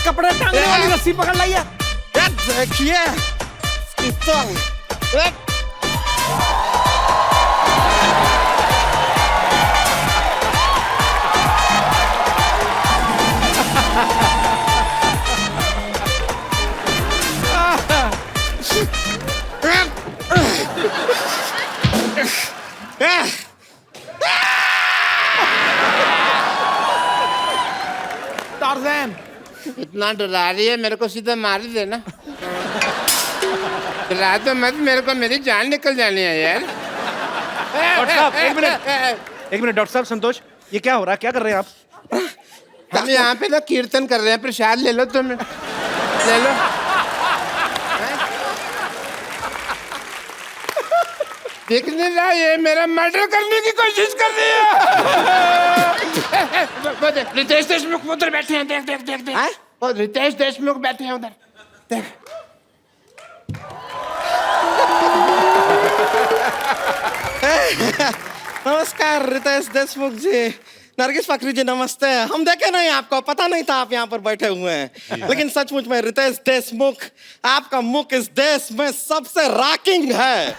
कपड़े टांगने वाली रस्सी पकड़ लाइए। देखिए टार्ज़न इतना डरा रही है, मेरे को सीधा मार ही देना। डरा तो मत, मेरे को मेरी जान निकल जानी है यार। डॉक्टर साहब एक मिनट डॉक्टर साहब संतोष, ये क्या हो रहा है, क्या कर रहे हैं आप? हम यहाँ पे ना कीर्तन कर रहे हैं, प्रसाद ले लो तुम, ले लो। देख नहीं रहा, ये मेरा मर्डर करने की कोशिश कर रही है। रितेश देशमुख उधर बैठे हैं, देख देख देख देख। वो रितेश देशमुख बैठे हैं उधर, देख। नमस्कार रितेश देशमुख जी, नरगिस फकरी जी नमस्ते। हम देखे नहीं आपको, पता नहीं था आप यहाँ पर बैठे हुए हैं, लेकिन सचमुच में रितेश देशमुख, आपका मुख इस देश में सबसे रॉकिंग है।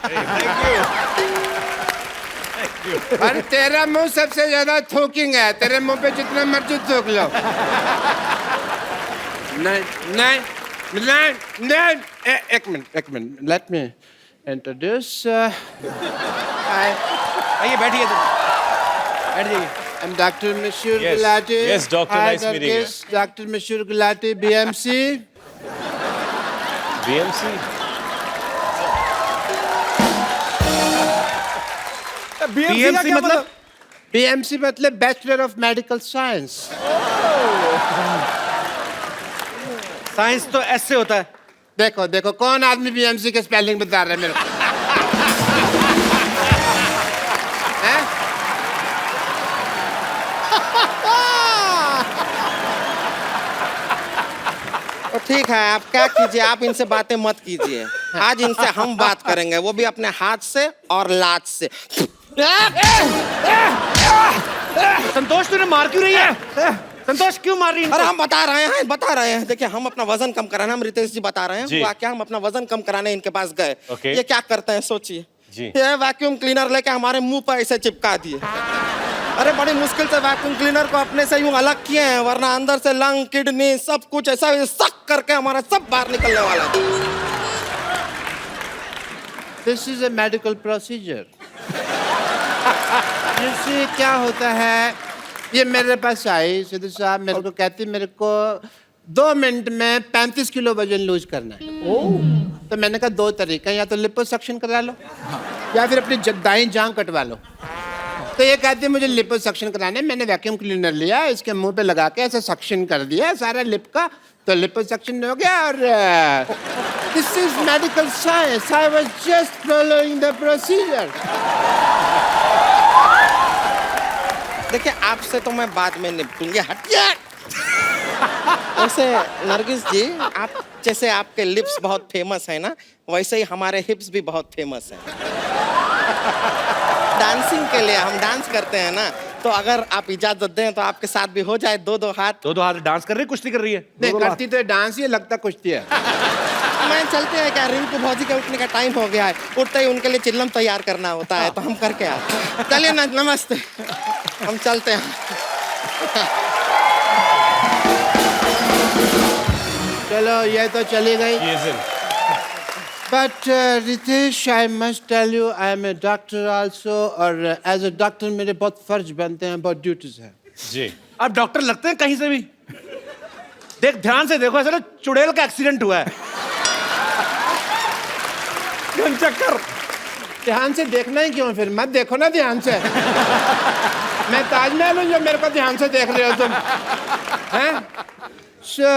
और तेरा मुंह सबसे ज्यादा थूकिंग है, तेरे मुंह पे जितना मर्जी थूक लो। नहीं नहीं नहीं नहीं, एक मिनट, लेट मी इंट्रोड्यूस। आइए बैठिए, बैठ जाइए। I'm Dr. Mashur Yes. Gulati. Yes, doctor, Hi, nice meeting you. Dr. Mashur Gulati, BMC. BMC? BMC मतलब? BMC मतलब Bachelor of Medical Science. Science तो ऐसे होता है। देखो देखो कौन आदमी BMC के स्पेलिंग बता रहा है मेरे को? हैं? तो ठीक है, आप क्या कीजिए, आप इनसे बातें मत कीजिए। आज इनसे हम बात करेंगे, वो भी अपने हाथ से और लात से। संतोष तूने मार क्यों रही है? संतोष क्यों मार रही है? अरे हम बता रहे हैं। देखिए हम अपना वजन कम कराना, हम रितेश जी बता रहे हैं, जी। हुआ क्या, हम अपना वजन कम कराने इनके पास गए। ओके। ये क्या करते हैं सोचिए, जी। ये वैक्यूम क्लीनर लेके हमारे मुंह पर ऐसे चिपका दिए। अरे बड़ी मुश्किल से वैक्यूम क्लीनर को अपने से यूं अलग किए हैं, वरना अंदर से लंग, किडनी सब कुछ ऐसा सक करके हमारा सब बाहर निकलने वाला है। This is a medical procedure. जैसे क्या होता है, ये मेरे पास आई सिद्धू साहब, मेरे को कहती मेरे को 2 मिनट में 35 किलो वजन लूज करना है। तो मैंने कहा 2 तरीका, या तो लिपोसक्शन करा लो या फिर अपनी दाईं जांघ कटवा लो। तो ये कहती है मुझे लिपोसक्शन कराना है। मैंने वैक्यूम क्लीनर लिया, इसके मुंह पे लगा के ऐसे सक्शन कर दिया सारा लिप का, तो लिपोसक्शन हो गया। और this is medical science, I was just following the procedure. देखिए आपसे तो मैं बाद में निपटूंगी, हटिए। वैसे नरगिस जी, आप जैसे आपके लिप्स बहुत फेमस है ना, वैसे ही हमारे हिप्स भी बहुत फेमस हैं। डांसिंग के लिए हम डांस करते हैं ना, तो अगर आप इजाजत दें तो आपके साथ भी हो जाए 2-2 हाथ। 2-2 हाथ डांस कर रही है, कुश्ती कर रही है? नहीं करती तो डांस ही लगता कुश्ती है। मैं चलते हैं क्या, रिंकू भौजी के उठने का टाइम हो गया है, उठते ही उनके लिए चिल्लम तैयार करना होता है, तो हम करके आते हैं। चलिए ना, नमस्ते, हम चलते हैं। चलो ये तो चली गई। He is in. But Ritesh, I must tell you, I am a doctor also, और as a doctor मेरे बहुत फर्ज बनते हैं, बहुत ड्यूटीज है। जी। आप डॉक्टर लगते हैं कहीं से भी। देख ध्यान से देखो, ऐसा ना चुड़ैल का एक्सीडेंट हुआ है। क्यों चक्कर? ध्यान से देखना ही क्यों, फिर मत देखो ना ध्यान से। मैं ताजमहल हूँ जो मेरे को ध्यान से देख रहे हो तुम, हैं? So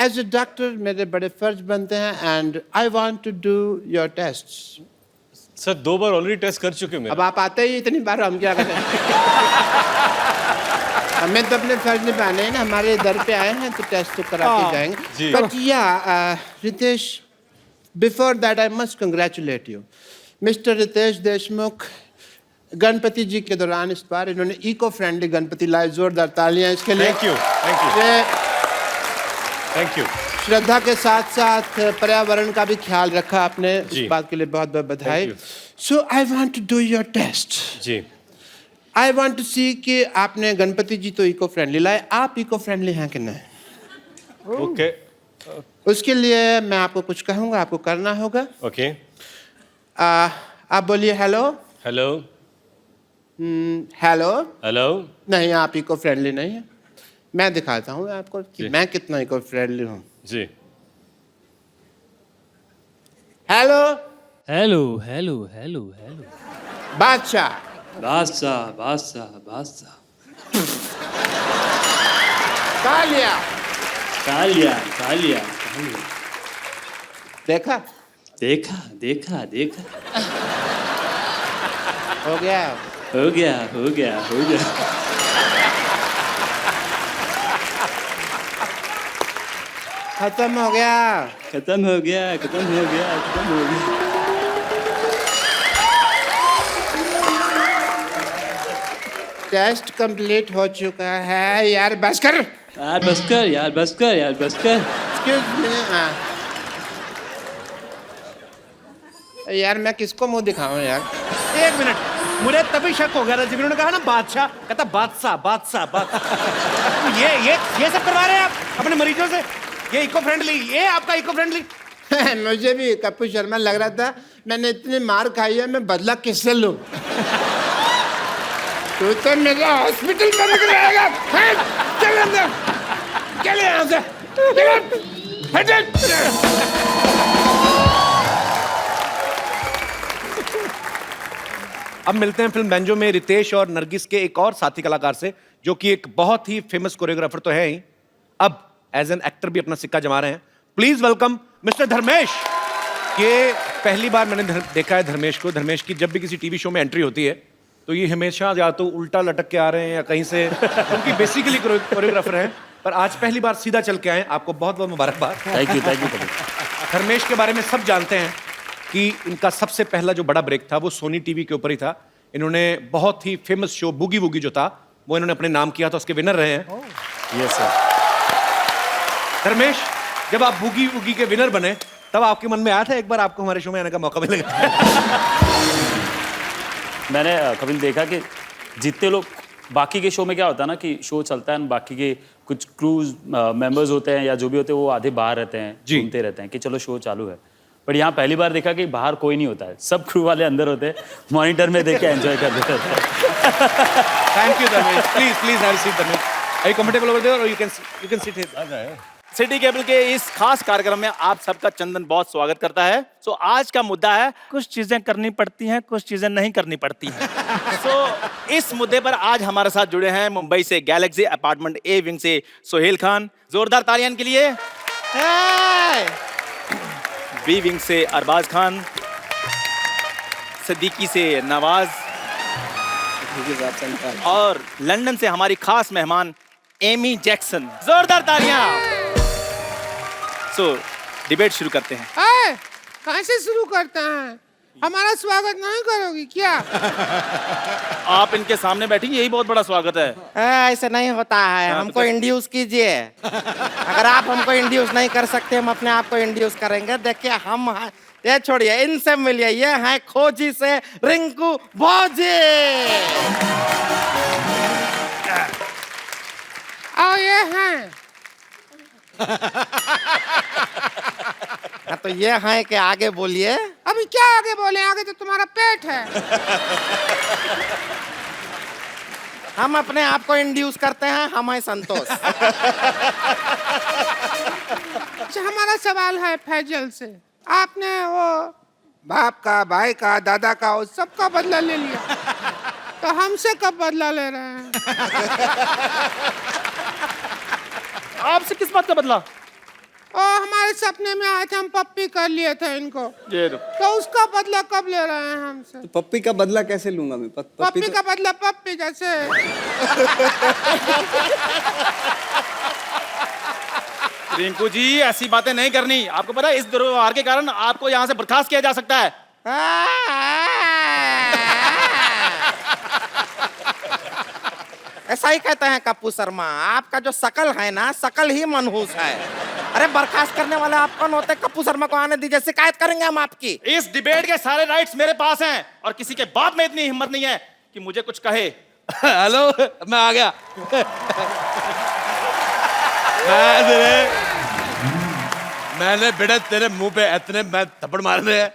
as a doctor मेरे बड़े फर्ज बनते हैं, and I want to do your tests. Sir 2 बार ऑलरेडी टेस्ट कर चुके हैं अब आप आते ही इतनी बार, हम क्या करें? हमें तो अपने फर्ज निभाने हैं ना, हमारे दर पे आए हैं तो टेस्ट तो करा के जी। जाएंगे। बट या Ritesh, before that I must congratulate you, mister Ritesh Deshmukh. Ganpati ji के दौरान इस बार इन्होंने इको फ्रेंडली गणपति लाए, जोरदार तालियां इसके लिए। Thank you. ये थैंक यू। श्रद्धा के साथ साथ पर्यावरण का भी ख्याल रखा आपने, जी। इस बात के लिए बहुत बहुत बधाई। Thank so I want to do your test. जी। आई वांट टू सी कि आपने गणपति जी तो इको फ्रेंडली लाए, आप इको फ्रेंडली हैं कि नहीं। ओके उसके लिए मैं आपको कुछ कहूँगा, आपको करना होगा। ओके। आप बोलिए हेलो। Hello hello. हेलो। नहीं, आप इको फ्रेंडली नहीं है। मैं दिखाता हूँ आपको कि जी। मैं कितना इको फ्रेंडली हूँ। जी। Hello hello hello hello hello. Badshah. Badshah Badshah बादशाह। कालिया। कालिया कालिया कालिया। देखा, देखा देखा देखा। हो गया। हो गया हो गया हो गया। खत्म हो गया। खत्म हो गया खत्म हो गया खत्म हो गया। टेस्ट कंप्लीट हो चुका है। यार बस कर। यार बस कर यार बस कर यार बस कर। Excuse me. यार मैं किसको मुंह दिखाऊं यार। एक मिनट, मुझे तभी शक हो गया था जब इन्होंने कहा ना बादशाह, कहता बादशाह बादशाह बादशाह। ये सब करवा रहे हैं आप अपने मरीजों से। ये इको फ्रेंडली, ये आपका इको फ्रेंडली। मुझे भी कपूर शर्मा लग रहा था, मैंने इतनी मार खाई है, मैं बदला किससे लूं। तू तो मेरा हॉस्पिटल में निकलेगा। हैं? चल अंदर, चल यहाँ से, चल, हट। अब मिलते हैं फिल्म बैंजो में रितेश और नरगिस के एक और साथी कलाकार से, जो कि एक बहुत ही फेमस कोरियोग्राफर तो है ही, अब एज एन एक्टर भी अपना सिक्का जमा रहे हैं। Please welcome mister Dharmesh. ये पहली बार मैंने देखा है धर्मेश को। धर्मेश की जब भी किसी टीवी शो में एंट्री होती है तो ये हमेशा या तो उल्टा लटक के आ रहे हैं या कहीं से, क्योंकि बेसिकली कोरियोग्राफर हैं, पर आज पहली बार सीधा चल के आए। आपको बहुत बहुत मुबारकबाद। थैंक यू धर्मेश के बारे में सब जानते हैं कि इनका सबसे पहला जो बड़ा ब्रेक था वो सोनी टीवी के ऊपर ही था। इन्होंने बहुत ही फेमस शो बूगी वूगी जो था वो इन्होंने अपने नाम किया था, उसके विनर रहे हैं। Yes sir. धर्मेश, जब आप बूगी वूगी के विनर बने तब आपके मन में आया था एक बार आपको हमारे शो में आने का मौका मिलेगा? मैंने कभी देखा कि जितने लोग बाकी के शो में क्या होता है ना कि शो चलता है, बाकी के कुछ क्रूज मेंबर्स होते हैं या जो भी होते हैं वो आधे बाहर रहते हैं, जी। घूमते रहते हैं कि चलो शो चालू है। बट यहाँ पहली बार देखा कि बाहर कोई नहीं होता है, सब क्रू वाले अंदर होते हैं, मॉनिटर में देख के एंजॉय कर रहे होते हैं। Thank you Dharmesh. Please have seat Dharmesh. Are you comfortable over there or you can sit here? City cable के इस खास कार्यक्रम में आप सबका चंदन बहुत स्वागत करता है। सो आज का मुद्दा है कुछ चीजें करनी पड़ती हैं, कुछ चीजें नहीं करनी पड़ती हैं। सो इस मुद्दे पर आज हमारे साथ जुड़े हैं मुंबई से गैलेक्सी अपार्टमेंट ए विंग से सोहेल खान, जोरदार तालियां के लिए। बी विंग से अरबाज खान, सिद्दीकी से नवाज, और लंदन से हमारी खास मेहमान एमी जैक्सन। जोरदार तालियां। सो डिबेट शुरू करते हैं। कहाँ से शुरू करते हैं? हमारा स्वागत नहीं करोगी क्या? आप इनके सामने बैठी, यही बहुत बड़ा स्वागत है। ऐसे नहीं होता है, हमको इंड्यूस कीजिए। अगर आप हमको इंड्यूस नहीं कर सकते, हम अपने आप को इंड्यूस करेंगे। देखिए हम ये छोड़िए, इनसे मिलिए। ये है खोजी से रिंकू भौजी। और ये हैं हाँ, तो ये है कि आगे बोलिए। अभी क्या आगे बोले? आगे तो तुम्हारा पेट है। हम अपने आप को इंड्यूस करते हैं, हम हैं संतोष। अच्छा, हमारा सवाल है फैजल से। आपने वो बाप का, भाई का, दादा का, उस सबका बदला ले लिया, तो हमसे कब बदला ले रहे हैं? आपसे किस बात का बदला? और हमारे सपने में आए थे, हम पप्पी कर लिए थे इनको, ये तो उसका बदला कब ले रहे हैं हमसे? पप्पी का बदला कैसे लूंगा मैं? पप्पी का बदला पप्पी जैसे। रिंकू जी, ऐसी बातें नहीं करनी। आपको पता है इस दुर्व्यवहार के कारण आपको यहाँ से बर्खास्त किया जा सकता है। ऐसा ही कहते हैं कपूर शर्मा। आपका जो शकल है ना, शकल ही मनहूस है। अरे बर्खास्त करने वाले आप कौन होते हैं? कप्पू शर्मा को आने दीजिए, शिकायत करेंगे हम आपकी। इस डिबेट के सारे राइट्स मेरे पास हैं और किसी के बाप में इतनी हिम्मत नहीं है कि मुझे कुछ कहे। हेलो, मैं आ गया। मैंने बेटा तेरे मुंह पे इतने मैं थप्पड़ मारने हैं,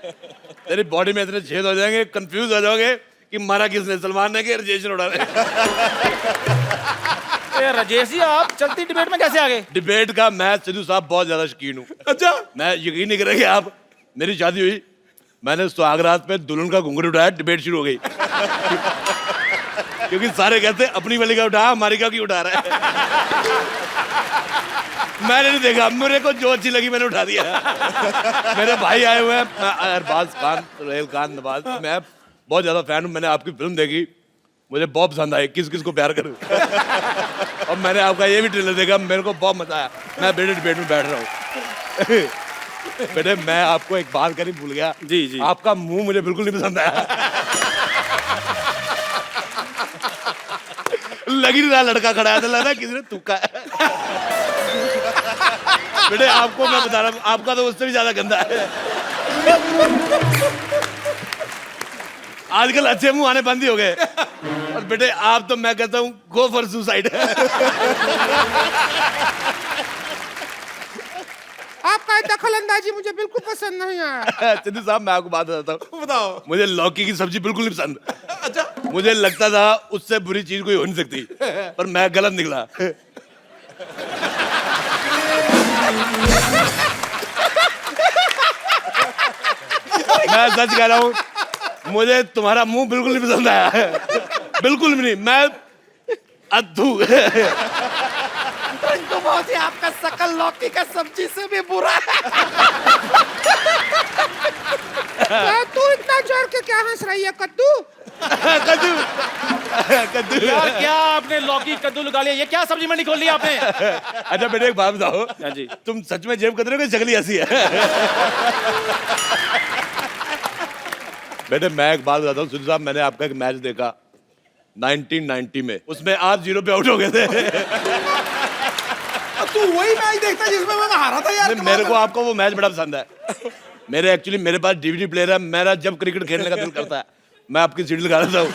तेरी बॉडी में इतने छेद हो जाएंगे, कंफ्यूज हो जाओगे कि मारा किसने, सलमान ने कि राजेश ने उड़ा रहे। राजेश जी, आप चलती डिबेट में कैसे आ गए? डिबेट का मैं सिद्धू साहब बहुत ज्यादा शौकीन हूँ। अच्छा, मैं यकीन नहीं करेंगे आप, मेरी शादी हुई, मैंने सुहागरात पे दुल्हन का घुंघरू उठाया, डिबेट शुरू हो गई। क्योंकि सारे कहते अपनी वाली का उठा, हमारी का क्यों उठा रहा है। मैंने नहीं देखा, मेरे को जो अच्छी लगी मैंने उठा दिया। मेरे भाई आए हुए हैं, अरबाज खान, सुहेल खान, नवाज, मैं बहुत ज्यादा फैन हूँ। मैंने आपकी फिल्म देखी, मुझे बहुत पसंद आई, किस किस को प्यार करूं। और मैंने आपका ये भी ट्रेलर देखा, मेरे को बहुत मजा आया। मैं बेटे डिबेट में बैठ रहा हूँ। बेटे मैं आपको एक बात करनी भूल गया। जी जी। आपका मुंह मुझे बिल्कुल नहीं पसंद आया। लग ही नहीं रहा लड़का खड़ा है, तो लग रहा है किसी ने थूका है। बेटे आपको मैं बता रहा हूँ, आपका तो उससे भी ज्यादा गंदा है। आजकल अच्छे मुंह आने बंद ही हो गए। और बेटे आप तो मैं कहता हूँ गो फॉर सुसाइड। आपका दखल अंदाजी मुझे बिल्कुल पसंद नहीं आया। सिद्धू साहब मैं आपको बात बताता हूँ। बताओ। मुझे लौकी की सब्जी बिल्कुल नहीं पसंद। अच्छा। मुझे लगता था उससे बुरी चीज कोई हो नहीं सकती, पर मैं गलत निकला। मैं सच कह रहा हूँ, मुझे तुम्हारा मुंह बिल्कुल नहीं पसंद आया। बिल्कुल भी नहीं। मैं अद्भु। तो बहुत ही आपका शकल लौकी का सब्जी से भी बुरा है। तू इतना जोर के क्या हंस रही है कद्दू? कद्दू। कद्दू। यार क्या आपने लौकी कद्दू लगा लिया? ये क्या सब्जी मंडी खोल ली आपने? अच्छा बेटे एक बात बताओ। हाँ जी। तुम सच में जेब कतरे हो कि जगली हंसी है? बेटे मैं एक बात बताता हूँ सिद्धू साहब, मैंने आपका एक मैच देखा 1990 में, उसमें आप 0 पे आउट हो गए थे। तू वही मैच देखता जिसमें मैं हारा था यार। मेरे को आपका वो मैच बड़ा पसंद है। मेरे पास डीवीडी प्लेयर है, मेरा जब क्रिकेट खेलने का दिल करता है मैं आपकी सीडी लगा देता हूँ।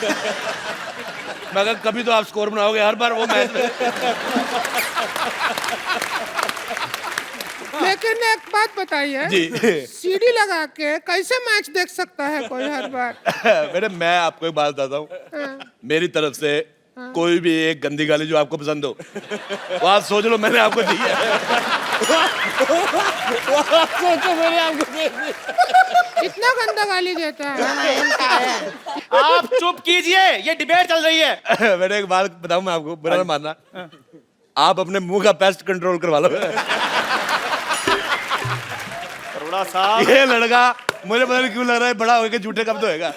मैं कहा कभी तो आप स्कोर बनाओगे हर बार वो मैच में। लेकिन एक बात बताइए जी। सीडी लगा के कैसे मैच देख सकता है कोई हर बार? बेटे मैं आपको एक बात बताता हूँ, मेरी तरफ से कोई भी एक गंदी गाली जो आपको पसंद हो वो आप सोच लो मैंने आपको दी है। सोचो मैंने आपको दे दी। इतना गंदा गाली देता है। आप चुप कीजिए, ये डिबेट चल रही है। बेटे एक बात बताऊं मैं आपको, बुरा ना मानना, आप अपने मुंह का पेस्ट कंट्रोल करवा लो। अरोड़ा साहब, ये लड़का मुझे पता नहीं क्यों लग रहा है बड़ा होकर झूठे कब तो होएगा।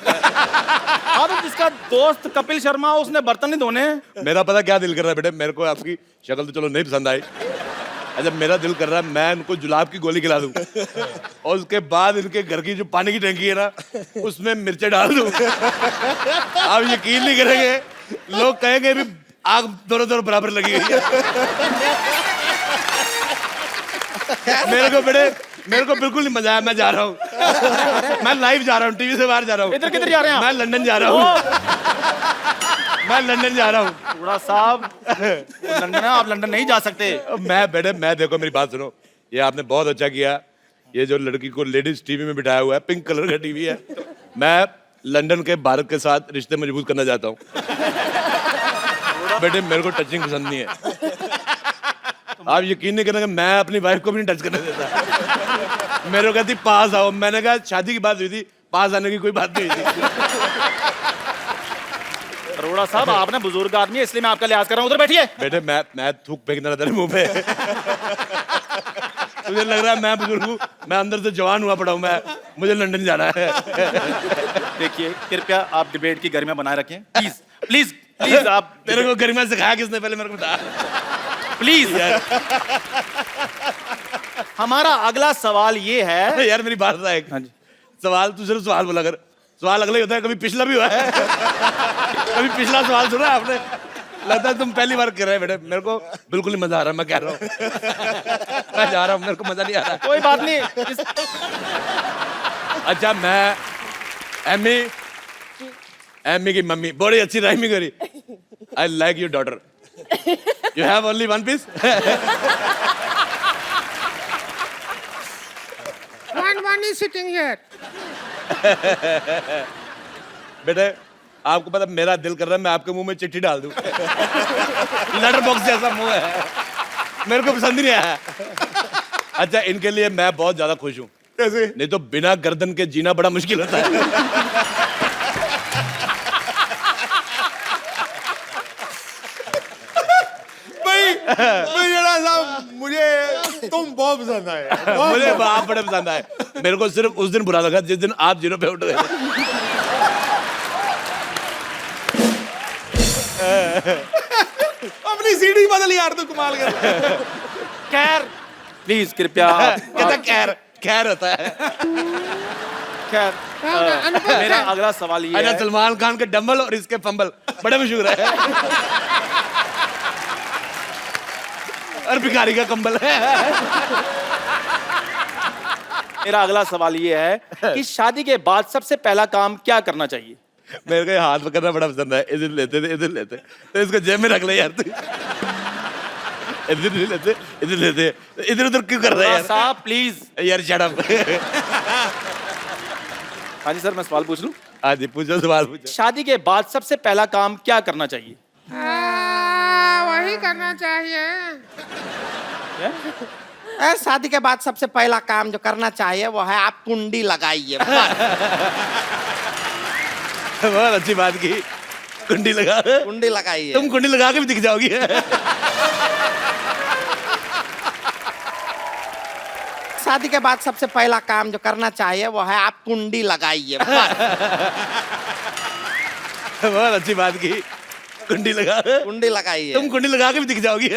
अब जिसका दोस्त कपिल शर्मा उसने बर्तन नहीं धोने। मेरा पता क्या दिल कर रहा है बेटे, मेरे को आपकी शक्ल तो चलो नहीं पसंद आई, अच्छा मेरा दिल कर रहा है मैं इनको जुलाब की गोली खिला दूं और उसके बाद इनके घर की जो पानी की टंकी है ना उसमें मिर्चें डाल दूं। आप यकीन नहीं करेंगे, लोग कहेंगे भी आग दोनों दोनों बराबर लगी हुई है। मेरे को बिल्कुल नहीं मजा आया। मैं जा रहा हूँ, मैं लाइव जा रहा हूँ, टीवी से बाहर जा रहा हूँ। इधर किधर जा रहे हैं आप? मैं लंदन जा रहा हूँ। मैं लंदन जा रहा हूँ। अरोड़ा साहब, लंदन है, आप लंदन नहीं जा सकते। मैं देखो मेरी बात सुनो, ये आपने बहुत अच्छा किया, ये जो लड़की को लेडीज टीवी में बिठाया हुआ है, पिंक कलर का टीवी है, मैं लंदन के भारत के साथ रिश्ते मजबूत करना चाहता हूँ। बेटे मेरे को टचिंग पसंद नहीं है। आप यकीन नहीं करेंगे, मैं अपनी वाइफ को भी नहीं टच करने देता। मेरे को कहती पास आओ, मैंने कहा शादी की बात हुई थी, पास आने की कोई बात नहीं हुई थी। अरोड़ा साहब, आपने बुजुर्ग आदमी है इसलिए मैं आपका लिहाज कर रहा हूँ, उधर बैठिए। बेटे मैं थूक फेंकना तेरे मुंह पे। मुझे लग रहा है मैं बुजुर्ग हूँ, मैं अंदर से जवान हुआ पड़ा हूँ, मुझे लंदन जाना है। देखिए कृपया आप डिबेट की गरिमा बनाए रखें, प्लीज प्लीज प्लीज। आप तेरे को गरिमा सिखाया किसने, पहले मेरे को बता प्लीज। हमारा अगला सवाल ये है। यार मेरी बात है एक। हाँ जी। सवाल तू सिर्फ सवाल बोला कर, सवाल अगला ही होता है, कभी पिछला भी हुआ है। कभी पिछला सवाल सुना आपने? लगता है तुम पहली बार कर रहे हैं बेटे। मेरे को बिल्कुल नहीं मजा आ रहा, मैं कह रहा हूँ। मैं जा रहा हूँ, मेरे को मजा नहीं आ रहा। कोई बात नहीं। अच्छा, मैं एमी की मम्मी बड़ी अच्छी राइमिंग करी। I like your daughter. You have only one piece. One is sitting here. बेटे, आपको पता मेरा दिल कर रहा है मैं आपके मुंह में चिट्ठी डाल दूं। लेटर बॉक्स जैसा मुंह है, मेरे को पसंद ही नहीं आया। अच्छा, इनके लिए मैं बहुत ज्यादा खुश हूँ। कैसे? नहीं तो बिना गर्दन के जीना बड़ा मुश्किल होता है। मुझे तुम बहुत पसंद आए। मुझे आप बड़े पसंद आए। मेरे को सिर्फ उस दिन बुरा लगा जिस दिन आप जीरो पे उठ गए। अपनी सीढ़ी बदल यार, तू कमाल कर। खैर, प्लीज कृपया। कहता खैर होता है। खैर, मेरा अगला सवाल ये अच्छा, है। सलमान खान के डम्बल और इसके फंबल बड़े मशहूर है। और भिखारी का कंबल है। मेरा अगला सवाल ये है कि शादी के बाद सबसे पहला काम क्या करना चाहिए? मेरे को ये हाथ पकड़ना बड़ा पसंद है। इधर लेते थे, इधर लेते, तो इसको जेब में रख ले यार तू। इधर नहीं लेते, इधर लेते, इधर उधर क्यों कर रहा है यार? साहब प्लीज। यार शट अप। हाँ जी सर, मैं सवाल पूछ लूं? हाँ जी, पूछो, सवाल पूछो। शादी के बाद सबसे पहला काम क्या करना चाहिए? वही करना चाहिए। शादी के बाद सबसे पहला काम जो करना चाहिए वो है आप कुंडी लगाइए। बहुत अच्छी बात की। कुंडी लगा, कुंडी लगाइए। तुम कुंडी लगा के भी दिख जाओगी। शादी के बाद सबसे पहला काम जो करना चाहिए वो है आप कुंडी लगाइए। बहुत अच्छी बात की। कुंडी लगा, कुंडी लगाइए। तुम कुंडी लगा के भी दिख जाओगी।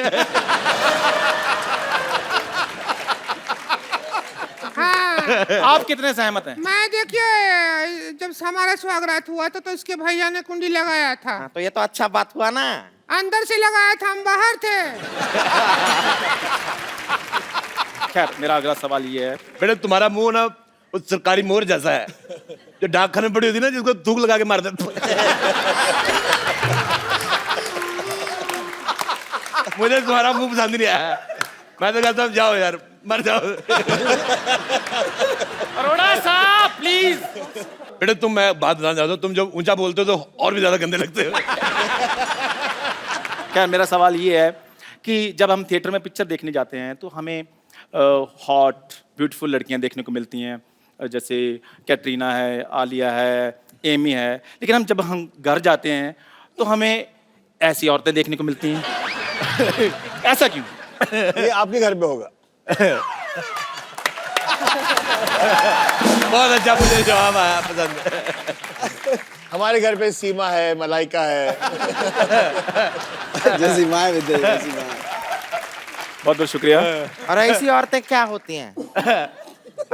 हाँ, आप कितने सहमत हैं? मैं देखिए जब हमारा स्वागत हुआ तो इसके भैया ने कुंडी लगाया था। तो ये तो अच्छा बात हुआ ना। अंदर से लगाया था, हम बाहर थे। खैर, मेरा अगला सवाल ये है। बेटे, तुम्हारा मुंह ना उस सरकारी मोर जैसा है जो डाकखाने में पड़ी होती है ना, जिसको थूक लगा के मार देते। मुझे तुम्हारा मुंह पसंद नहीं आया। मैं तो कहता हूँ जाओ यार, मर जाओ। अरोड़ा साहब प्लीज। बेटे, तुम, मैं बात बताना चाहता हूँ, तुम जब ऊंचा बोलते हो तो और भी ज्यादा गंदे लगते हो। क्या मेरा सवाल ये है कि जब हम थिएटर में पिक्चर देखने जाते हैं तो हमें हॉट ब्यूटीफुल लड़कियां देखने को मिलती हैं, जैसे कैटरीना है, आलिया है, एमी है। लेकिन जब हम घर जाते हैं तो हमें ऐसी औरतें देखने को मिलती हैं। ऐसा क्यों? ये आपके घर पे होगा। बहुत अच्छा, मुझे जवाब आया, पसंद है। हमारे घर पे सीमा है, मलाइका है। जैसी माँ विद्या, जैसी माँ। बहुत बहुत शुक्रिया। और ऐसी औरतें क्या होती हैं?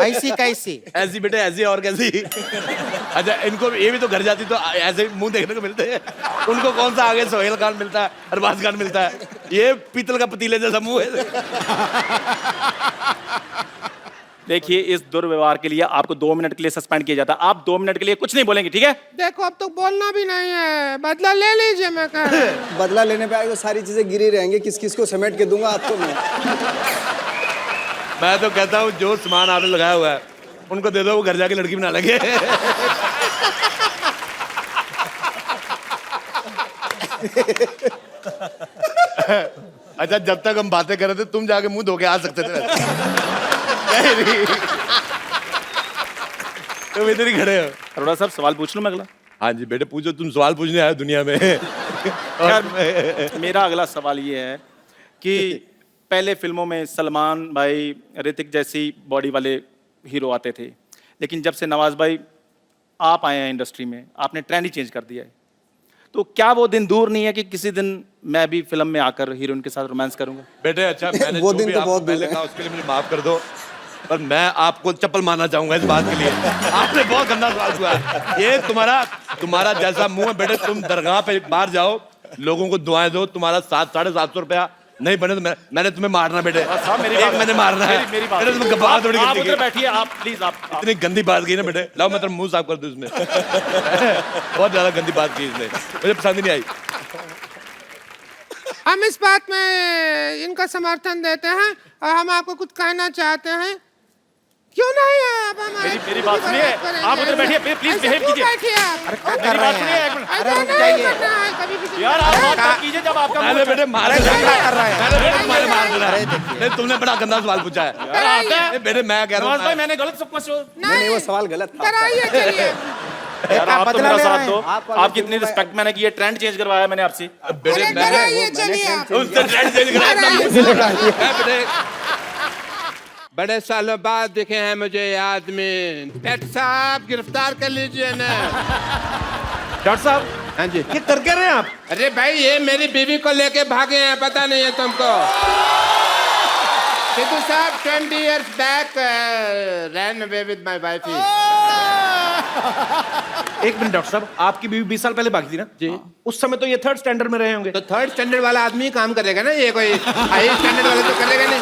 ऐसी कैसी? ऐसी बेटे, ऐसी और कैसी। अच्छा, इनको ये भी तो घर जाती तो ऐसे मुंह देखने को मिलते हैं। उनको कौन सा आगे सोहेल खान मिलता है, अरबाज खान मिलता है। ये पीतल का पतीले जैसा मुंह है। देखिए, इस दुर्व्यवहार के लिए आपको 2 मिनट के लिए सस्पेंड किया जाता है। आप 2 मिनट के लिए कुछ नहीं बोलेंगे, ठीक है? देखो अब तो बोलना भी नहीं है, बदला ले लीजिए। मैं कह रहा हूं। बदला लेने पे आएगा, सारी चीजें गिरी रहेंगी, किस किस को समेट के दूंगा आपको मैं तो कहता हूँ जो सामान आपने लगाया हुआ है उनको दे दो, वो घर जाके लड़की बना लगे। अच्छा, जब तक हम बातें कर रहे थे तुम जाके मुंह धो के आ सकते थे। तुम इधर ही खड़े हो। अरोड़ा साहब, सवाल पूछ लूं मैं अगला? हाँ जी बेटे, पूछो, तुम सवाल पूछने आए हो दुनिया में। खैर, मेरा अगला सवाल ये है कि पहले फिल्मों में सलमान भाई, ऋतिक जैसी बॉडी वाले हीरो आते थे, लेकिन जब से नवाज भाई आप आए हैं इंडस्ट्री में, आपने ट्रेंड ही चेंज कर दिया है। तो क्या वो दिन दूर नहीं है कि किसी दिन मैं भी फिल्म में आकर हीरोइन के साथ रोमांस करूंगा? बेटे, अच्छा, मैंने वो जो दिन भी तो आपको बहुत दूर पहले है। कहा उसके लिए मुझे माफ कर दो, पर मैं आपको चप्पल मारना चाहूंगा इस बात के लिए। आपने बहुत गंदा सवाल हुआ है। ये तुम्हारा जैसा मुंह है बेटे, तुम दरगाह पे बाहर जाओ, लोगों को दुआएं दो, तुम्हारा 700-750 रुपया नहीं बने तो मैंने तुम्हें मारना बेटे। साहब मेरी एक बात- मैंने मारना है। मेरी बात मैंने तुम्हें गवाह थोड़ी आप करनी उधर है। बैठिए, आप प्लीज आप इतनी गंदी बात की ना बेटे, लाओ मैं तेरा मुंह साफ कर दूं इसमें। बहुत ज्यादा गंदी बात की इसने, मुझे पसंद ही नहीं आई। हम इस बात में इनका समर्थन देते हैं और हम आपको कुछ कहना चाहते हैं। क्यों नहीं आप हमारे मेरी बात सुनिए, आप उधर बैठिए, प्लीज ऐसे बिहेव क्यों कीजिए। बैठिए आप? मेरी बात सुनिए एक मिनट। ऐसा नहीं करना है कभी भी। यार आप बात मत कीजिए जब आपका मैंने मुंह- बेटे मारे मैंने बेटे तुम्हारे मार देना है। नहीं, तुमने बड़ा गंदा सवाल पूछा है। यार आप हैं? नहीं, बेटे मैं कह रहा नवाज भाई हूँ मैंने गलत सब कुछ नहीं वो सवाल गलत था कराइए चलिए। यार आप तो बदला मेरा ले साथ रहे दो। हैं। आप आपकी इतनी रिस्पेक्ट मैंने की है, ट्रेंड चेंज करवाया मैंने आपसे। बेटे अरे मैं कराइए चलिए आप। उससे ट्रेंड चेंज कराया बेटे। बड़े सालों बाद दिखे हैं मुझे ये आदमी। सेठ साहब गिरफ्तार कर लीजिए ना। डॉक्टर साहब, हाँ जी। ये कर क्या रहे हैं आप? अरे भाई ये मेरी बीवी को लेके भागे हैं, पता नहीं है तुमको। सिद्धू साहब 20 years back ran away with my wife. एक मिनट डॉक्टर साहब, आपकी बीवी 20 साल पहले भागी थी ना जी? उस समय तो ये 3rd स्टैंडर्ड में रहे होंगे। तो 3rd स्टैंडर्ड वाला आदमी ही काम करेगा ना, ये कोई हाई स्टैंडर्ड वाला तो करेगा नहीं।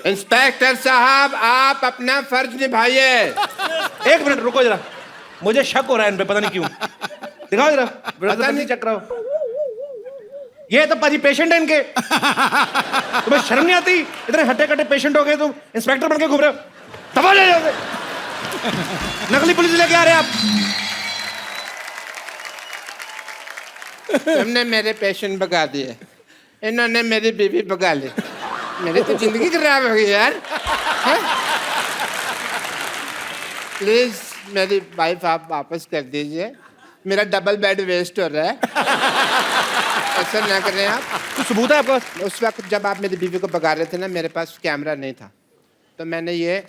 इंस्पेक्टर साहब आप अपना फर्ज निभाइए। एक मिनट रुको जरा, मुझे शक हो रहा है इन पे, पता नहीं क्यों। दिखाओ जरा, पता नहीं चेक कराओ। ये तो पाजी पेशेंट है इनके। तुम्हें शर्म नहीं आती? इतने हट्टे कट्टे पेशेंट हो गए, तुम इंस्पेक्टर बन के घूम रहे हो। दबा ले जाओ। नकली पुलिस लेके आ रहे हैं आप। तुमने मेरे पेशेंट भगा दिए, इन्होंने मेरी बीवी भगा ली। मेरी तो जिंदगी खराब हो गई यार। प्लीज मेरी वाइफ आप वापस कर दीजिए, मेरा डबल बेड वेस्ट हो रहा है। ऐसा ना करें आप। कुछ सबूत है आपके पास? उस वक्त जब आप मेरी बीवी को भगा रहे थे ना, मेरे पास कैमरा नहीं था, तो मैंने ये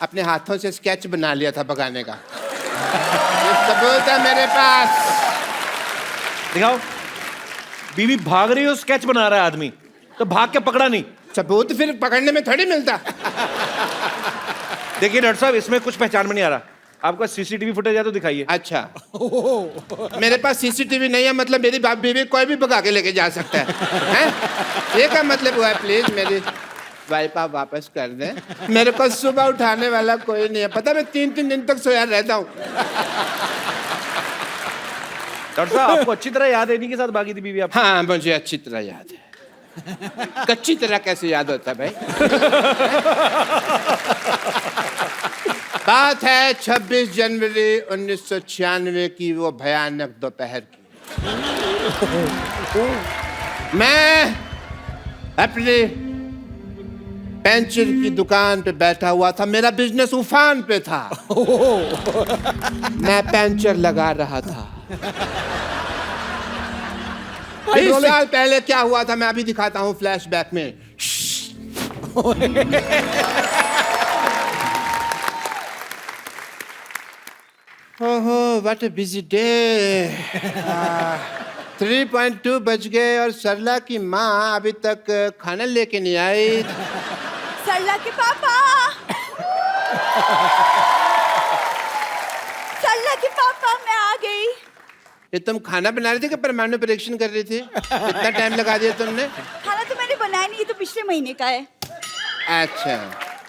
अपने हाथों से स्केच बना लिया था भगाने का। ये सबूत है मेरे पास। दिखाओ। बीवी भाग रही हो, स्केच बना रहा है आदमी, तो भाग के पकड़ा नहीं। सबूत फिर पकड़ने में थोड़ी मिलता। देखिए डॉक्टर साहब, इसमें कुछ पहचान में नहीं आ रहा। आपका सीसीटीवी फुटेज है तो दिखाइए। अच्छा मेरे पास सीसीटीवी नहीं है, मतलब मेरी बीवी कोई भी भगा के लेके जा सकता है? ये क्या मतलब हुआ है? प्लीज मेरी वाइफ आप वापस कर दें। मेरे को सुबह उठाने वाला कोई नहीं है, पता मैं 3-3 दिन तक सोया रहता हूँ। डॉक्टर साहब, आपको अच्छी तरह याद है इन्हीं के साथ भागी थी बीवी आप? हाँ मुझे अच्छी तरह याद है। कच्ची तरह कैसे याद होता है भाई? बात है 26 जनवरी 1996 की, वो भयानक दोपहर की। मैं अपनी पेंचर की दुकान पे बैठा हुआ था, मेरा बिजनेस उफान पे था। मैं पेंचर लगा रहा था। 20 साल पहले क्या हुआ था मैं अभी दिखाता हूँ फ्लैशबैक में। ओहो व्हाट अ बिजी डे। 3.2 बज गए और सरला की माँ अभी तक खाना लेके नहीं आई। सरला के पापा, सरला के पापा मैं आ गई। ये तुम खाना बना रही थी कि परमाणु परीक्षण कर रही थी? इतना टाइम लगा दिया तुमने? खाना तो मैंने बनाया नहीं, ये तो पिछले महीने का है। अच्छा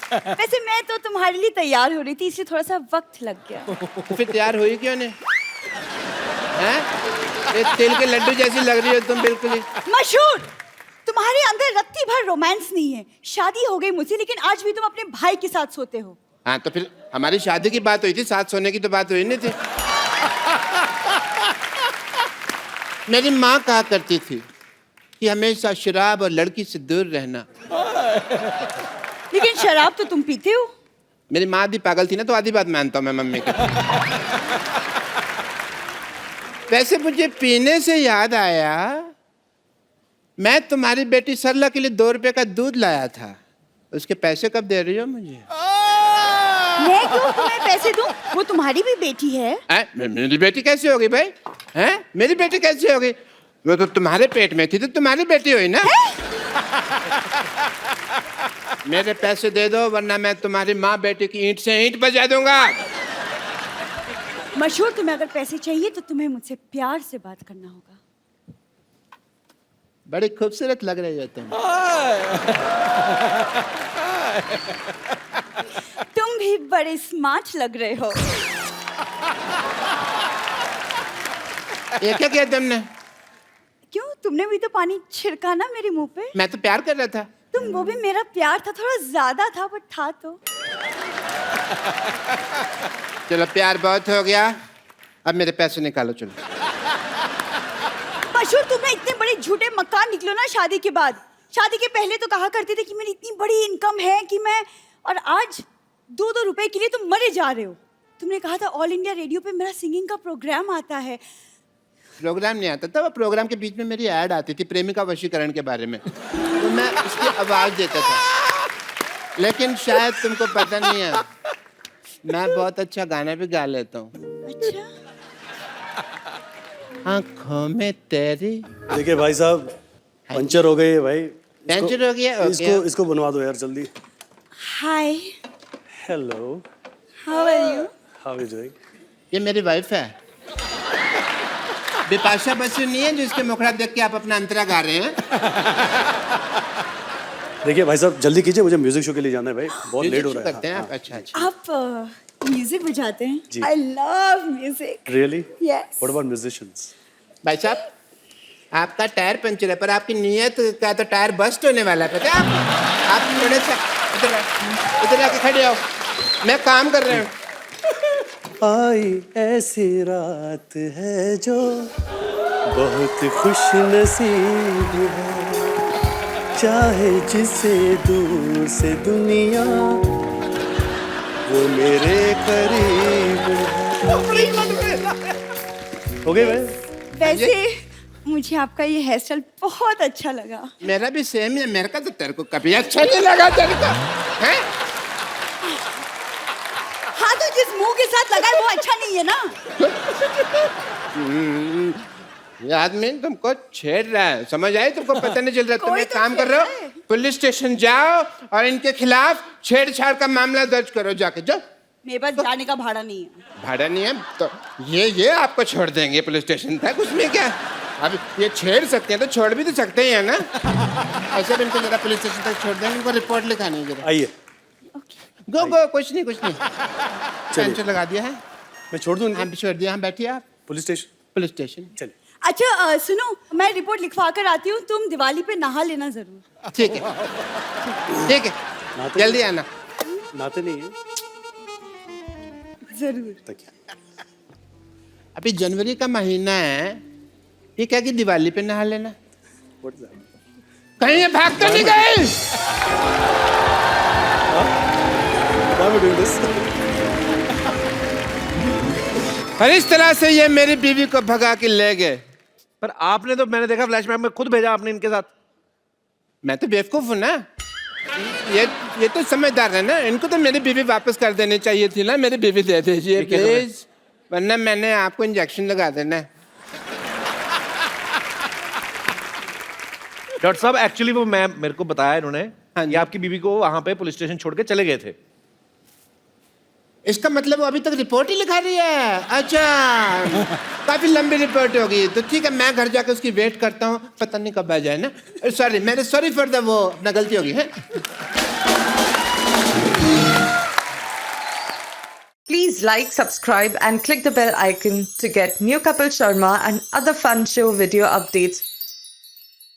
वैसे मैं तो तुम्हारे लिए तैयार हो रही थी, इसलिए थोड़ा सा वक्त लग गया। तो फिर तैयार हुई क्यों नहीं? हैं? ये तिल के लड्डू जैसी लग रही हो तुम बिल्कुल ही। मशहूर, तुम्हारे अंदर रत्ती भर रोमांस नहीं है। शादी हो गई मुझसे, लेकिन आज भी तुम अपने भाई के साथ सोते हो। हाँ तो फिर हमारी शादी की बात हुई थी, साथ सोने की तो बात हुई नहीं थी। मेरी माँ कहा करती थी कि हमेशा शराब और लड़की से दूर रहना। लेकिन शराब तो तुम पीते हो। मेरी माँ आधी पागल थी ना, तो आधी बात मानता हूँ मैं मम्मी की। वैसे मुझे पीने से याद आया, मैं तुम्हारी बेटी सरला के लिए 2 रुपए का दूध लाया था, उसके पैसे कब दे रही हो मुझे? मैं क्यों तुम्हें पैसे दूं? वो तुम्हारी भी बेटी है। मेरी बेटी कैसे होगी भाई? हैं? मेरी बेटी कैसे होगी? वो तो तुम्हारे पेट में थी तो तुम्हारी बेटी हुई ना। मेरे पैसे दे दो वरना मैं तुम्हारी माँ बेटी की ईंट से ईंट बजा दूंगा। मशहूर, तुम्हें अगर पैसे चाहिए तो तुम्हें मुझसे प्यार से बात करना होगा। बड़ी खूबसूरत लग रही हो तुम। तुम भी बड़े स्मार्ट लग रहे हो। ये क्या किया तुमने? क्यों, तुमने भी तो पानी छिड़का ना मेरे मुंह पे। मैं तो प्यार कर रहा था। तुम, वो भी मेरा प्यार था, थोड़ा ज्यादा था बट था तो। चलो प्यार बहुत हो गया, अब मेरे पैसे निकालो चलो। मशहूर, तुम्हें इतने बड़े झूठे मक्कार निकलो ना शादी के बाद। शादी के पहले तो कहा करते थे कि मेरी इतनी बड़ी इनकम है कि मैं, और आज 2-2 रुपए के लिए तुम मरे जा रहे हो। तुमने कहा था ऑल इंडिया रेडियो पे मेरा सिंगिंग का प्रोग्राम आता है। प्रोग्राम नहीं आता था, वो प्रोग्राम के बीच में मेरी ऐड आती थी प्रेमिका वशीकरण के बारे में, तो मैं उसकी आवाज देता था। लेकिन शायद तुमको पता नहीं है, मैं बहुत अच्छा गाना भी गा लेता हूँ। अच्छा, आँखों में तेरी। देखिए भाई साहब, पंचर हो गई है भाई। पंचर हो गया? इसको बनवा दो यार जल्दी। Hi, hello, how are you? How you doing? ये मेरी वाइफ है, बिपाशा बसु नहीं है जिसके मुखड़ा देख के आप अपना अंतरा गा रहे हैं। देखिए भाई साहब, जल्दी कीजिए, मुझे म्यूजिक शो के लिए जाना है भाई, बहुत लेट हो रहा है। करते हैं आप? अच्छा अच्छा। आप म्यूजिक बजाते हैं? जी। I love music. Really? Yes. What about musicians? भाई साहब, आपका टायर पंचर है पर आपकी नीयत का तो टायर बस्ट होने वाला है, पता है आप थोड़े सा इधर आके खड़े हो, मैं काम कर रहा हूँ। आई ऐसी रात है जो बहुत खुश नसीब है, चाहे जिसे दूर से दुनिया वो मेरे करीब है। हो गए भाई? वैसे मुझे आपका ये हेयर स्टाइल बहुत अच्छा लगा। मेरा भी सेम है, मेरे का तो तेरे को कभी अच्छा नहीं लगा तेरे को, हैं? हाँ, तो जिस मुंह के साथ लगा है वो अच्छा नहीं है ना। ये आदमी तुमको छेड़ रहा है, समझ आई? तुमको पता नहीं चल रहा? तुम एक काम कर रहे हो, पुलिस स्टेशन जाओ और इनके खिलाफ छेड़छाड़ का मामला दर्ज करो, जाके जाओ। मेरे पास जाने का भाड़ा नहीं है। भाड़ा नहीं है तो ये आपको छोड़ देंगे पुलिस स्टेशन तक, उसमें क्या? अब ये छेड़ सकते हैं तो छोड़ भी तो सकते हैं ना। ऐसे भी इनको जरा पुलिस स्टेशन तक छोड़ देंगे, इनको रिपोर्ट लिखानी है जरा। आइए। गो कुछ नहीं टेंशन लगा दिया है, मैं छोड़ दूं? हाँ छोड़ दिया। हाँ बैठिए आप। Police station? पुलिस स्टेशन चलिए। अच्छा सुनो, मैं रिपोर्ट लिखवा कर आती हूँ, तुम दिवाली पे नहा लेना जरूर। ठीक है ठीक है, जल्दी आना। नहाते नहीं है? जरूर। अभी जनवरी का महीना है, ये क्या कि दिवाली पे नहा लेना? कहीं ये भाग तो नहीं गई? और इस तरह से ये मेरी बीवी को भगा के ले गए। पर आपने तो, मैंने देखा फ्लैशबैक में, खुद भेजा आपने इनके साथ। मैं तो बेवकूफ हूँ ना, ये तो समझदार है ना, इनको तो मेरी बीवी वापस कर देनी चाहिए थी ना। मेरी बीवी दे दीजिए प्लीज, वरना मैंने आपको इंजेक्शन लगा देना है। डॉक्टर साहब, एक्चुअली वो मेरे को बताया इन्होंने कि आपकी बीवी को वहां पे पुलिस स्टेशन छोड़ के चले गए थे। इसका मतलब वो अभी तक रिपोर्ट ही लिखा रही है? अच्छा, काफी लंबी रिपोर्ट होगी, तो ठीक है मैं घर जाकर उसकी वेट करता हूँ, पता नहीं कब आ जाए ना। सॉरी, मेरे सॉरी फॉर द वो, अपना गलती होगी है। Please like, subscribe and click the bell icon to get new Kapil Sharma and other fun show video updates